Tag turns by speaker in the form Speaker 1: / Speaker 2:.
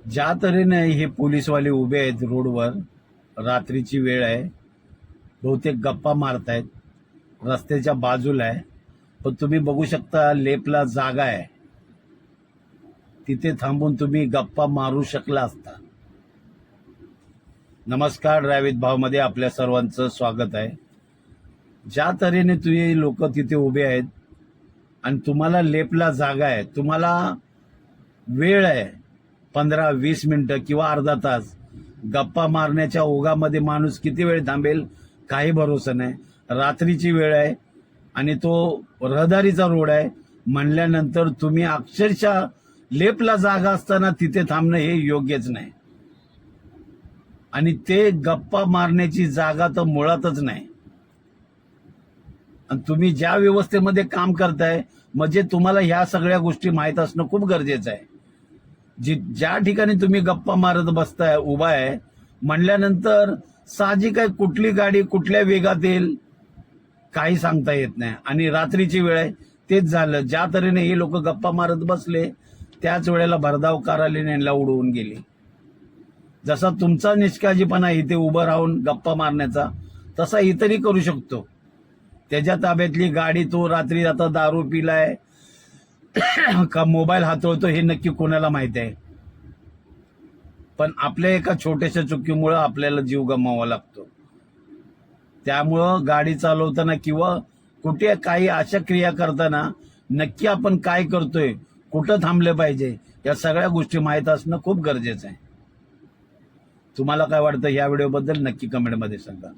Speaker 1: ज्या तऱ्हेने हे पोलीसवाले उभे आहेत रोडवर, रात्रीची वेळ आहे, बहुतेक गप्पा मारतायत, रस्त्याच्या बाजूला आहे. पण तुम्ही बघू शकता लेपला जागा आहे, तिथे थांबून तुम्ही गप्पा मारू शकला असता. नमस्कार, रावित भावमध्ये आपल्या सर्वांचं स्वागत आहे. ज्या तऱ्हेने तुम्ही लोक तिथे उभे आहेत आणि तुम्हाला लेपला जागा आहे, तुम्हाला वेळ आहे 15-20 मिनिटं किंवा अर्धा तास, गप्पा मारण्याच्या ओघामध्ये माणूस किती वेळ थांबेल काही भरोसा नाही. रात्रीची वेळ आहे आणि तो रहदारीचा रोड आहे म्हणल्यानंतर तुम्ही अक्षरशः लेपला जागा असताना तिथे थांबणं हे योग्यच नाही. आणि ते गप्पा मारण्याची जागा तर मुळातच नाही. आणि तुम्ही ज्या व्यवस्थेमध्ये काम करताय म्हणजे तुम्हाला ह्या सगळ्या गोष्टी माहीत असणं खूप गरजेचं आहे. ज्या ठिकाणी तुम्ही गप्पा मारत बसताय, उभा आहे म्हणल्यानंतर साहजिक आहे कुठली गाडी कुठल्या वेगात येईल काही सांगता येत नाही. आणि रात्रीची वेळ आहे, तेच झालं. ज्या तऱ्हेने हे लोक गप्पा मारत बसले त्याच वेळेला भरधाव कार आली आणि यांना उडवून गेली. जसा तुमचा निष्काळजीपणा इथे उभं राहून गप्पा मारण्याचा, तसा इतरही करू शकतो. त्याच्या ताब्यातली गाडी, तो रात्री आता दारू पिलाय का मोबाईल हाताळतो हे नक्की कोणाला माहिती आहे. पण आपल्या एका छोट्याशा चुकीमुळे आपल्याला जीव गमवावा लागतो. त्यामुळं गाडी चालवताना किंवा कुठे काही अशा क्रिया करताना नक्की आपण काय करतोय, कुठं थांबले पाहिजे, या सगळ्या गोष्टी माहीत असणं खूप गरजेचं आहे. तुम्हाला काय वाटतं या व्हिडिओबद्दल नक्की कमेंटमध्ये सांगा.